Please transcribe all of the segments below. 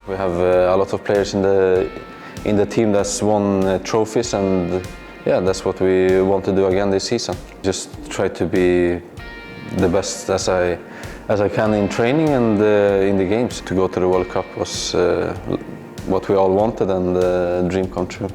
We have a lot of players in the team that's won trophies, and yeah, that's what we want to do again this season. Just try to be the best as I can in training and in the games. To go to the World Cup was what we all wanted and a dream come true.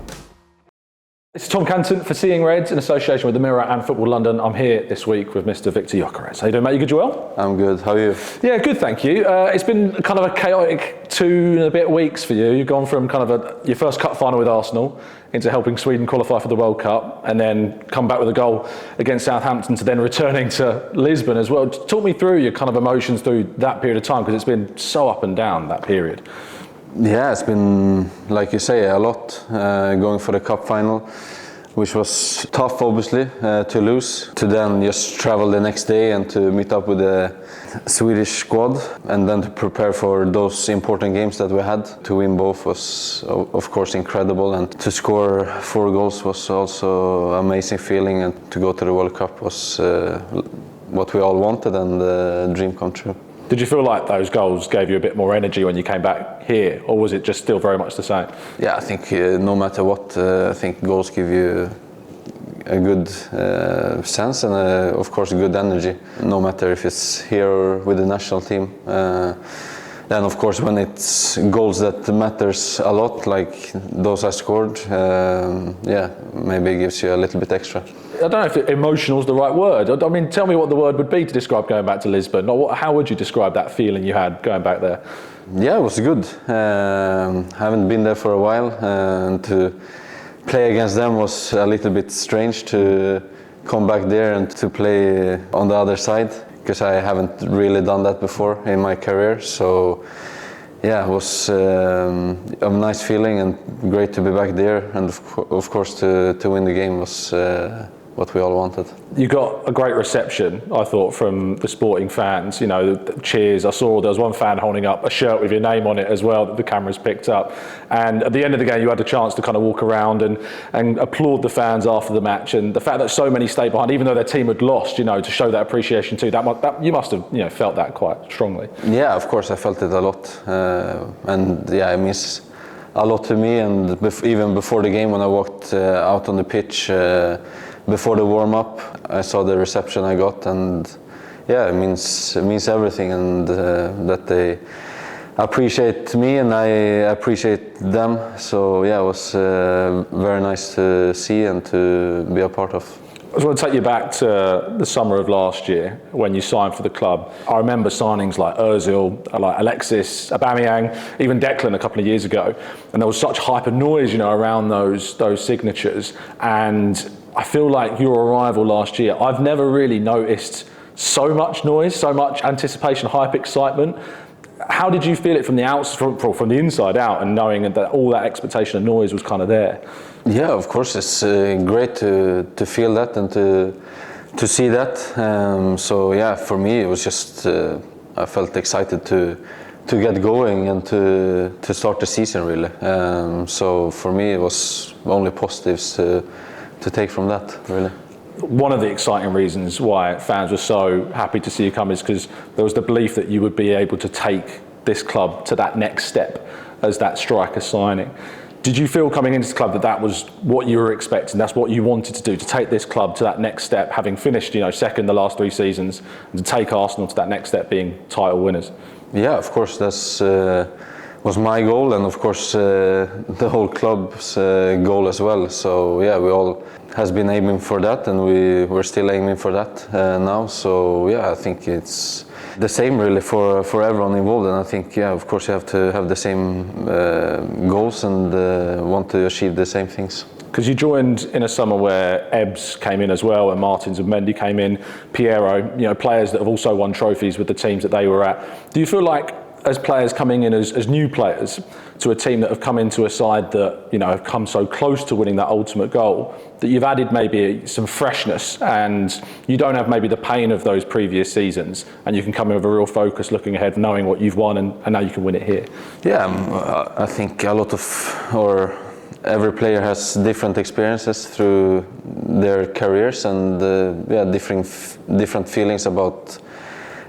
It's Tom Canton for Seeing Reds in association with the Mirror and Football London. I'm here this week with Mr. Viktor Gyökeres. How you doing, mate? You good, Joel? I'm good. How are you? Yeah, good, thank you. It's been kind of a chaotic 2 and a bit weeks for you. You've gone from kind of your first cup final with Arsenal into helping Sweden qualify for the World Cup, and then come back with a goal against Southampton, to then returning to Lisbon as well. Talk me through your kind of emotions through that period of time, because it's been so up and down, that period. Yeah, it's been, like you say, a lot going for the cup final, which was tough, obviously, to lose. To then just travel the next day and to meet up with the Swedish squad, and then to prepare for those important games that we had. To win both was, of course, incredible, and to score 4 goals was also an amazing feeling. And to go to the World Cup was what we all wanted, and a dream come true. Did you feel like those goals gave you a bit more energy when you came back here, or was it just still very much the same? Yeah, I think no matter what, I think goals give you a good sense and of course good energy, no matter if it's here or with the national team. Then of course when it's goals that matters a lot, like those I scored, yeah, maybe it gives you a little bit extra. I don't know if emotional is the right word. I mean, tell me what the word would be to describe going back to Lisbon. How would you describe that feeling you had going back there? Yeah, it was good. Haven't been there for a while, and to play against them was a little bit strange, to come back there and to play on the other side, because I haven't really done that before in my career. So yeah, it was a nice feeling and great to be back there, and of course to win the game was what we all wanted. You got a great reception, I thought, from the sporting fans. You know, the cheers. I saw there was one fan holding up a shirt with your name on it as well that the cameras picked up. And at the end of the game, you had the chance to kind of walk around and applaud the fans after the match. And the fact that so many stayed behind, even though their team had lost, you know, to show that appreciation too. That you must have, you know, felt that quite strongly. Yeah, of course, I felt it a lot, and yeah, it means a lot to me. And even before the game, when I walked out on the pitch. Before the warm-up, I saw the reception I got, and yeah, it means everything, and that they appreciate me and I appreciate them. So yeah, it was very nice to see and to be a part of. I just want to take you back to the summer of last year when you signed for the club. I remember signings like Ozil, like Alexis, Aubameyang, even Declan a couple of years ago, and there was such hype and noise, you know, around those signatures. And I feel like your arrival last year, I've never really noticed so much noise, so much anticipation, hype, excitement. How did you feel it from the outside, from the inside out, and knowing that all that expectation and noise was kind of there? Yeah, of course, it's great to feel that and to see that. So yeah, for me it was just I felt excited to get going and to start the season really. So for me it was only positives to take from that, really. One of the exciting reasons why fans were so happy to see you come is because there was the belief that you would be able to take this club to that next step as that striker signing. Did you feel coming into the club that was what you were expecting, that's what you wanted to do, to take this club to that next step, having finished, you know, second the last 3 seasons, and to take Arsenal to that next step, being title winners? Yeah, of course, that's was my goal, and of course the whole club's goal as well. So yeah, we all has been aiming for that, and we're still aiming for that now. So yeah, I think it's the same really for everyone involved, and I think yeah, of course you have to have the same goals and want to achieve the same things. Because you joined in a summer where Ebbs came in as well, and Martins and Mendy came in, Piero, you know, players that have also won trophies with the teams that they were at. Do you feel like, as players coming in as new players to a team that have come into a side that, you know, have come so close to winning that ultimate goal, that you've added maybe some freshness, and you don't have maybe the pain of those previous seasons, and you can come in with a real focus looking ahead, knowing what you've won, and now you can win it here? Yeah, I think every player has different experiences through their careers, and yeah, different feelings about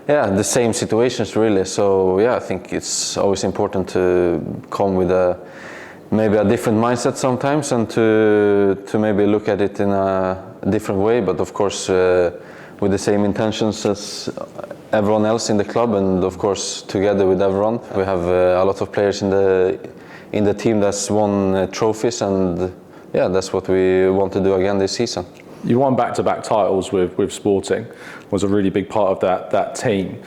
yeah, the same situations really. So yeah, I think it's always important to come with maybe a different mindset sometimes, and to maybe look at it in a different way. But of course, with the same intentions as everyone else in the club, and of course together with everyone. We have a lot of players in the team that's won trophies, and yeah, that's what we want to do again this season. You won back-to-back titles with Sporting, was a really big part of that team.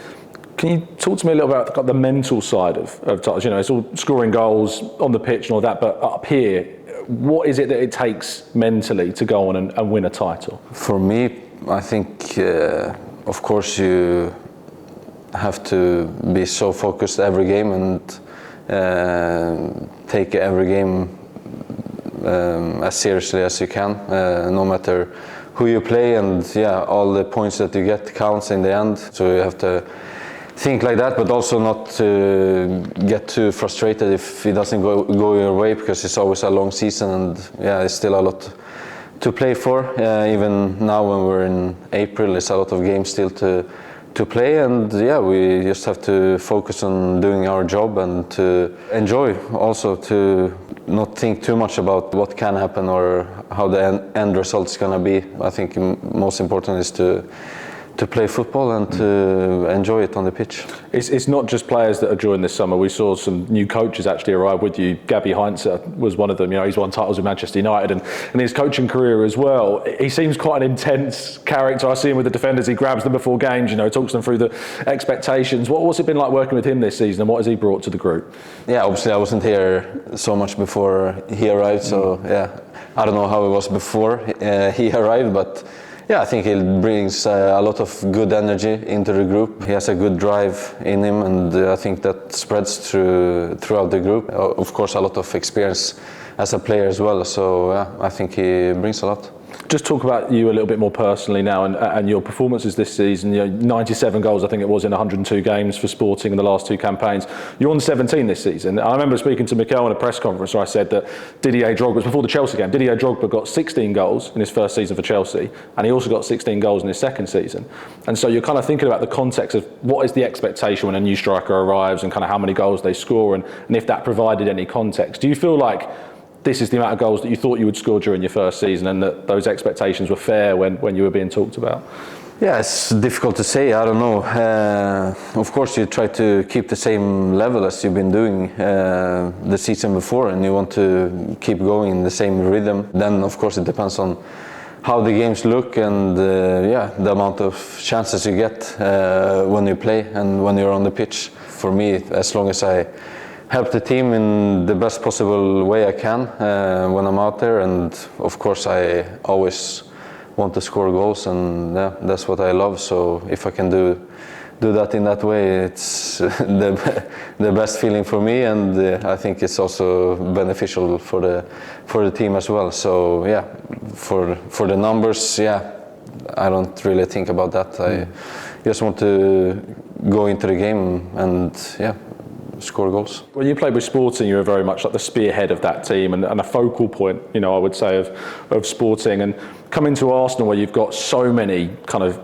Can you talk to me a little about the mental side of titles? You know, it's all scoring goals on the pitch and all that, but up here, what is it that it takes mentally to go on and win a title? For me, I think, of course, you have to be so focused every game and take every game as seriously as you can, no matter who you play, and yeah, all the points that you get counts in the end. So you have to think like that, but also not to get too frustrated if it doesn't go your way, because it's always a long season, and yeah, it's still a lot to play for. Even now when we're in April, it's a lot of games still to play, and yeah, we just have to focus on doing our job and to enjoy, also to not think too much about what can happen or how the end result is going to be. I think most important is to play football and to enjoy it on the pitch. It's not just players that are joined this summer. We saw some new coaches actually arrive with you. Kai Havertz was one of them. You know, he's won titles with Manchester United, and his coaching career as well. He seems quite an intense character. I see him with the defenders. He grabs them before games. You know, talks them through the expectations. What's it been like working with him this season, and what has he brought to the group? Yeah, obviously I wasn't here so much before he arrived. So yeah, I don't know how it was before he arrived, but yeah, I think he brings a lot of good energy into the group. He has a good drive in him, and I think that spreads throughout the group. Of course, a lot of experience as a player as well, so yeah, I think he brings a lot. Just talk about you a little bit more personally now, and your performances this season. You know, 97 goals, I think it was, in 102 games for Sporting in the last two campaigns. You're on 17 this season. I remember speaking to Mikel in a press conference where I said that Didier Drogba, was before the Chelsea game, Didier Drogba got 16 goals in his first season for Chelsea, and he also got 16 goals in his second season. And so you're kind of thinking about the context of what is the expectation when a new striker arrives, and kind of how many goals they score, and if that provided any context. Do you feel like this is the amount of goals that you thought you would score during your first season, and that those expectations were fair when you were being talked about? Yeah, it's difficult to say. I don't know. Of course, you try to keep the same level as you've been doing the season before, and you want to keep going in the same rhythm. Then, of course, it depends on how the games look, and yeah, the amount of chances you get when you play and when you're on the pitch. For me, as long as I help the team in the best possible way I can when I'm out there, and of course I always want to score goals, and yeah, that's what I love. So if I can do that in that way, it's the best feeling for me, and I think it's also beneficial for the team as well. So yeah, for the numbers, yeah, I don't really think about that. I just want to go into the game and yeah, score goals. When you played with Sporting, you were very much like the spearhead of that team, and a focal point, you know, I would say, of Sporting. And coming to Arsenal, where you've got so many kind of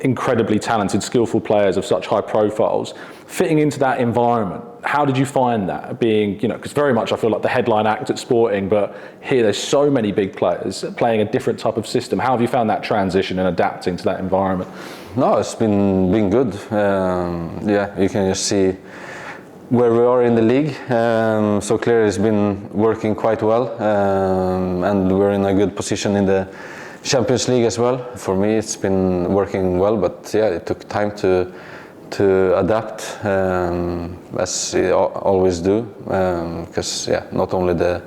incredibly talented, skillful players of such high profiles, fitting into that environment, how did you find that? Being, you know, because very much I feel like the headline act at Sporting, but here there's so many big players playing a different type of system. How have you found that transition and adapting to that environment? No, it's been good. Yeah, you can just see where we are in the league. So clearly it's been working quite well, and we're in a good position in the Champions League as well. For me, it's been working well, but yeah, it took time to adapt, as we always do, because yeah, not only the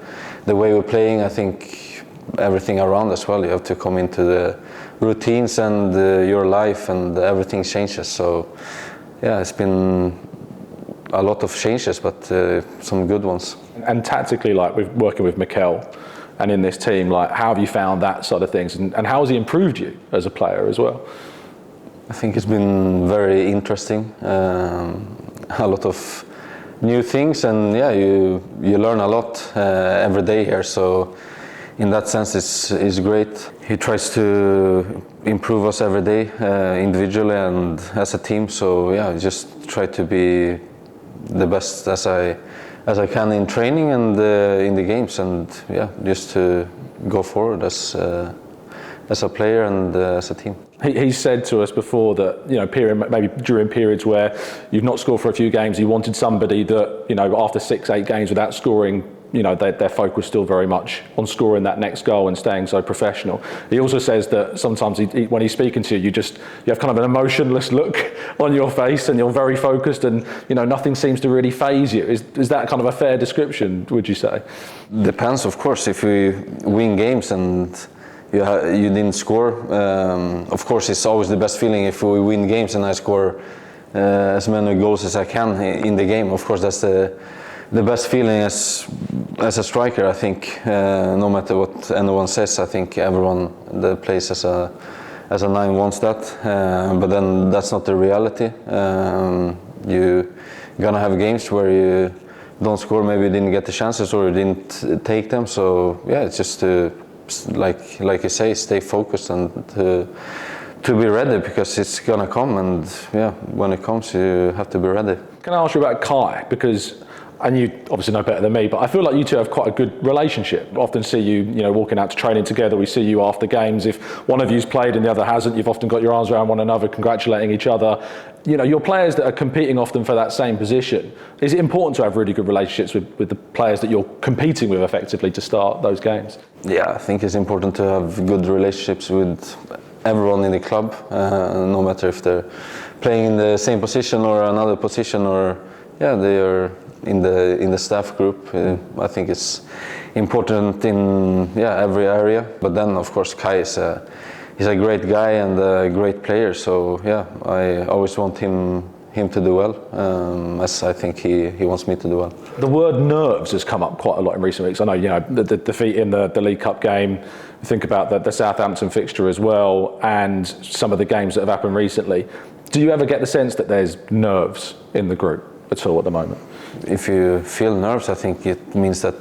way we're playing, I think everything around as well. You have to come into the routines and your life, and everything changes. So yeah, it's been a lot of changes, but some good ones. And tactically, like with working with Mikel and in this team, like how have you found that side of things, and how has he improved you as a player as well? I think it's been very interesting, a lot of new things, and yeah, you learn a lot every day here. So in that sense is great. He tries to improve us every day, individually and as a team. So yeah, just try to be the best as I can in training and in the games, and yeah, just to go forward as a player and as a team. He said to us before that, you know, maybe during periods where you've not scored for a few games, he wanted somebody that, you know, after 6-8 games without scoring, you know, their focus still very much on scoring that next goal and staying so professional. He also says that sometimes when he's speaking to you, you have kind of an emotionless look on your face and you're very focused, and, you know, nothing seems to really faze you. Is that kind of a fair description, would you say? Depends, of course. If we win games and you didn't score, of course it's always the best feeling if we win games and I score as many goals as I can in the game. Of course that's the best feeling as a striker, I think. No matter what anyone says, I think everyone that plays as a 9 wants that, but then that's not the reality. You're gonna have games where you don't score, maybe you didn't get the chances or you didn't take them, so yeah, it's just to, like you say, stay focused and to be ready, because it's gonna come, and yeah, when it comes you have to be ready. Can I ask you about Kai? Because, and you obviously know better than me, but I feel like you two have quite a good relationship. I often see you, you know, walking out to training together. We see you after games. If one of you's played and the other hasn't, you've often got your arms around one another, congratulating each other. You know, you're players that are competing often for that same position. Is it important to have really good relationships with the players that you're competing with effectively to start those games? Yeah, I think it's important to have good relationships with everyone in the club, no matter if they're playing in the same position or another position, or yeah, they are in the staff group. I think it's important in every area. But then of course Kai he's a great guy and a great player. So yeah, I always want him to do well, as I think he wants me to do well. The word nerves has come up quite a lot in recent weeks. I know, you know, the defeat in the League Cup game. Think about the Southampton fixture as well, and some of the games that have happened recently. Do you ever get the sense that there's nerves in the group at all at the moment? If you feel nerves, I think it means that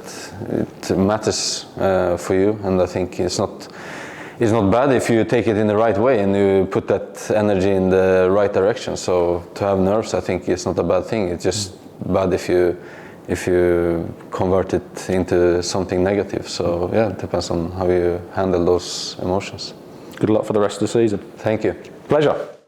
it matters for you, and I think it's not bad if you take it in the right way and you put that energy in the right direction. So to have nerves, I think it's not a bad thing. It's just bad if you convert it into something negative. So yeah, it depends on how you handle those emotions. Good luck for the rest of the season. Thank you. Pleasure.